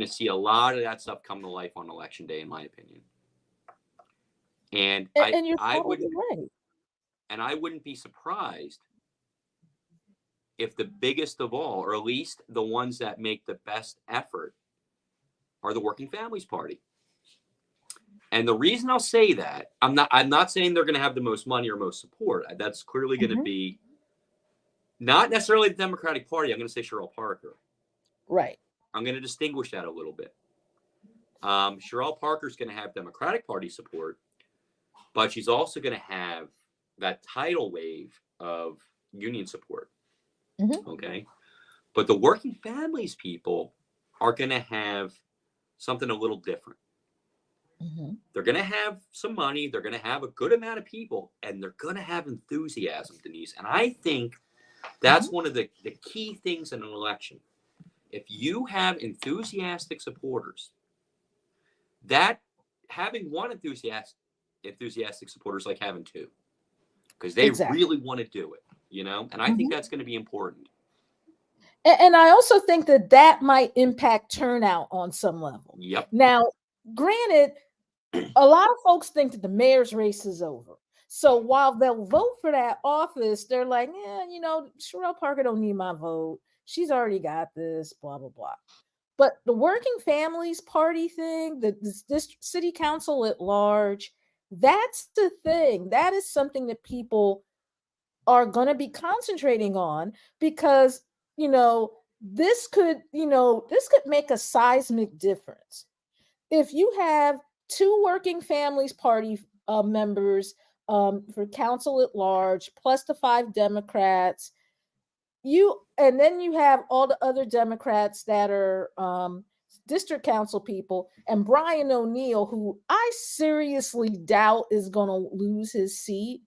see a lot of that stuff come to life on election day, in my opinion. And And you're I totally wouldn't right. I wouldn't be surprised if the biggest of all, or at least the ones that make the best effort, are the Working Families Party. And the reason I'll say that, I'm not saying they're going to have the most money or most support. That's clearly going to Mhm. be not necessarily the Democratic Party. I'm going to say Cheryl Parker. Right. I'm going to distinguish that a little bit. Cheryl Parker's going to have Democratic Party support, but she's also going to have that tidal wave of union support. Mhm. Okay. But the Working Families people are going to have something a little different. Mhm. They're going to have some money. They're going to have a good amount of people, and they're going to have enthusiasm, Denise. And I think that's Mhm. one of the key things in an election. If you have enthusiastic supporters, that having one enthusiastic supporter is like having two, because they Exactly. really want to do it, and I think Mhm. that's going to be important. And I also think that might impact turnout on some level. Yep. Now, granted, a lot of folks think that the mayor's race is over. So while they'll vote for that office, they're like, Cheryl Parker don't need my vote. She's already got this, blah, blah, blah. But the Working Families Party thing, this city council at large, that's the thing. That is something that people are going to be concentrating on because, you know, this could make a seismic difference. If you have two Working Families Party members for council at large, plus the 5 Democrats, and then you have all the other Democrats that are district council people, and Brian O'Neill, who I seriously doubt is going to lose his seat.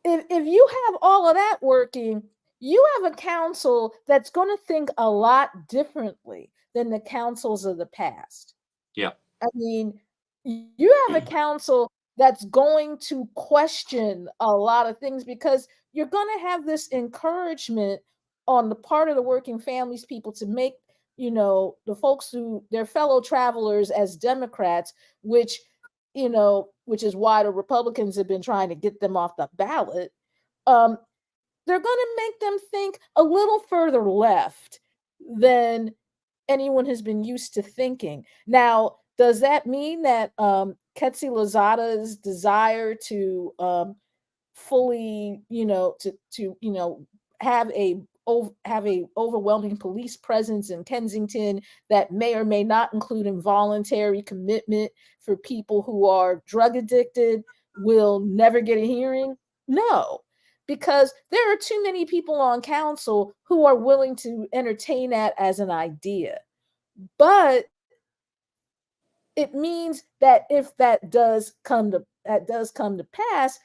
If you have all of that working, you have a council that's going to think a lot differently than the councils of the past. Yeah. I mean, you have a council that's going to question a lot of things because you're going to have this encouragement on the part of the Working Families people to make, the folks who their fellow travelers as Democrats, which is why the Republicans have been trying to get them off the ballot. Um, they're going to make them think a little further left than anyone has been used to thinking. Now, does that mean that Ketsi Lozada's desire to fully, have a overwhelming police presence in Kensington that may or may not include involuntary commitment for people who are drug addicted will never get a hearing? No, because there are too many people on council who are willing to entertain that as an idea. But it means that if that does come to pass,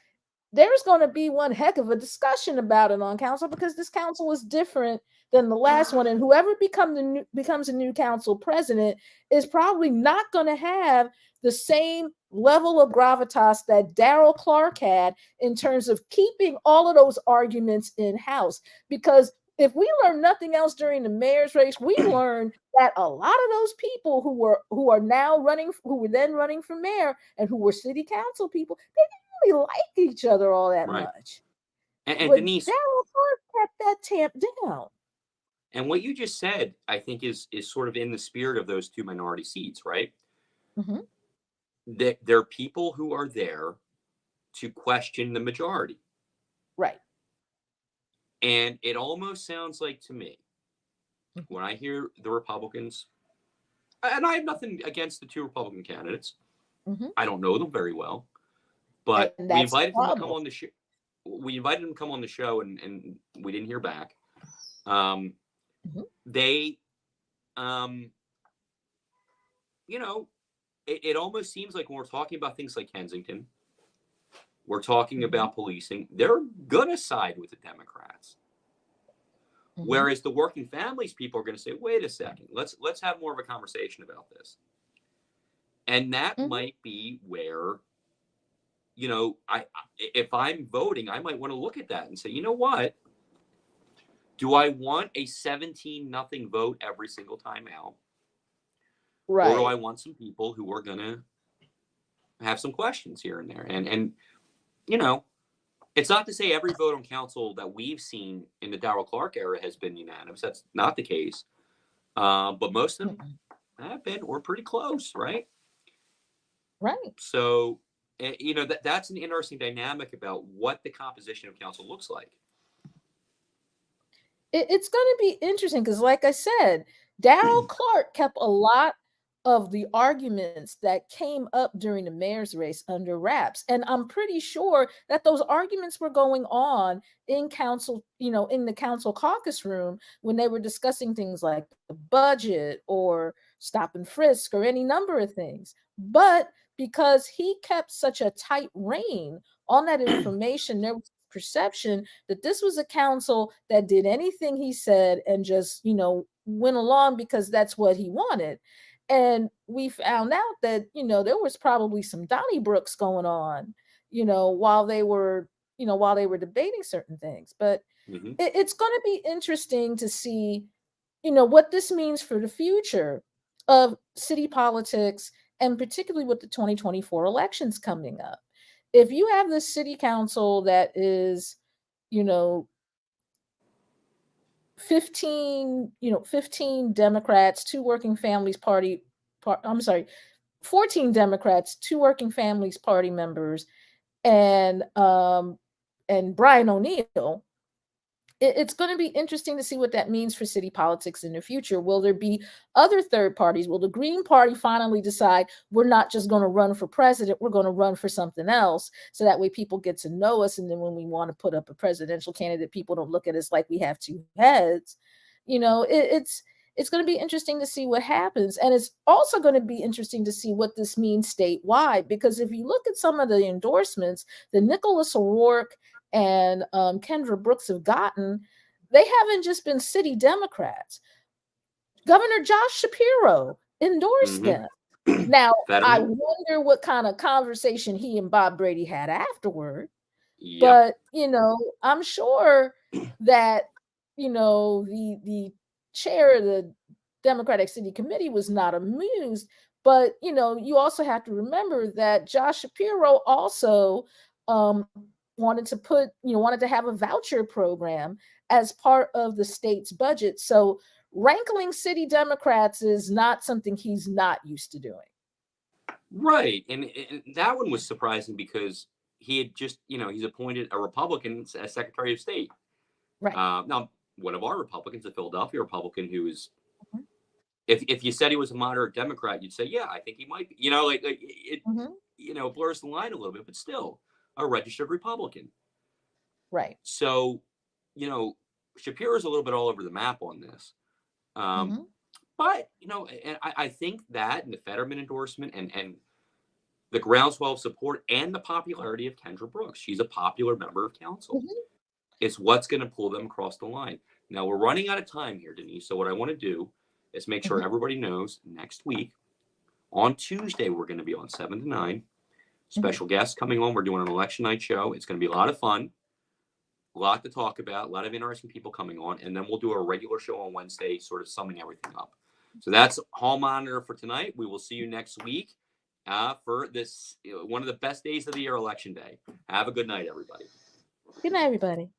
there's going to be one heck of a discussion about it on council because this council is different than the last one, and whoever becomes a new council president is probably not going to have the same level of gravitas that Darrell Clark had in terms of keeping all of those arguments in house. Because if we learn nothing else during the mayor's race, we learned that a lot of those people who were then running for mayor and who were city council people, they really like each other all that Right. much. And But Denise, Darrell Clark kept that tamped down. and what you just said, I think is sort of in the spirit of those two minority seats, right? Mhm. That there are people who are there to question the majority. Right. And it almost sounds like to me, when I hear the Republicans, and I have nothing against the two Republican candidates. Mhm. I don't know them very well, but And we that's the invited them to come problem. on the show. We invited them to come on the show, and we didn't hear back. Um, Mhm. They, you know, it almost seems like when we're talking about things like Kensington, we're talking Mhm. about policing, they're gonna side with the Democrats. Mhm. Whereas the working families people are going to say, wait a second, let's have more of a conversation about this. And that Mhm. might be where, if I'm voting, I might want to look at that and say, you know what? Do I want a 17-0 vote every single time out? Or do I Right. want some people who are going to have some questions here and there? And you know, it's not to say every vote on council that we've seen in the Darrell Clark era has been unanimous. That's not the case. But most of them Mm-mm. have been, or pretty close, right? Right. So, that's an interesting dynamic about what the composition of council looks like. It's going to be interesting because, like I said, Darrell Clark kept a lot of the arguments that came up during the mayor's race under wraps. And I'm pretty sure that those arguments were going on in council, in the council caucus room when they were discussing things like the budget or stop and frisk or any number of things. But because he kept such a tight rein on that information, there was perception that this was a council that did anything he said and just, went along because that's what he wanted. And we found out that, there was probably some Donnybrooks going on, while they were, while they were debating certain things. But Mm-hmm. it's going to be interesting to see, what this means for the future of city politics, and particularly with the 2024 elections coming up. If you have this city council that is, you know 15 Democrats, two working families party I'm sorry, 14 Democrats, two working families party members, and Brian O'Neill. It's going to be interesting to see what that means for city politics in the future. Will there be other third parties? Will the Green Party finally decide we're not just going to run for president, we're going to run for something else, so that way people get to know us, and then when we want to put up a presidential candidate, people don't look at us like we have two heads. It's going to be interesting to see what happens, and it's also going to be interesting to see what this means statewide, because if you look at some of the endorsements that Nicholas O'Rourke and Kendra Brooks have gotten, they haven't just been city Democrats. Governor Josh Shapiro endorsed them. Mm-hmm. Now, I Fetterman? wonder what kind of conversation he and Bob Brady had afterward. Yep. But, I'm sure that, the chair of the Democratic City Committee was not amused. But, you also have to remember that Josh Shapiro also wanted to have a voucher program as part of the state's budget. So rankling city Democrats is not something he's not used to doing. Right. And that one was surprising because he had just, he's appointed a Republican as Secretary of State. Right. Now, one of our Republicans, a Philadelphia Republican, who is, Mhm. if you said he was a moderate Democrat, you'd say, yeah, I think he might be. It Mhm. blurs the line a little bit, but still a registered Republican. Right. So, Shapiro's a little bit all over the map on this. Mhm. But, and I think that and the Fetterman endorsement and the groundswell of support and the popularity of Kendra Brooks, she's a popular member of council, Mhm. is what's going to pull them across the line. Now, we're running out of time here, Denise. So what I want to do is make sure Mhm. everybody knows next week, on Tuesday, we're going to be on 7 to 9. Special guests coming on. We're doing an election night show. It's going to be a lot of fun. A lot to talk about, a lot of interesting people coming on, and then we'll do a regular show on Wednesday, sort of summing everything up. So that's Hall Monitor for tonight. We will see you next week for this, one of the best days of the year, Election Day. Have a good night, everybody. Good night, everybody.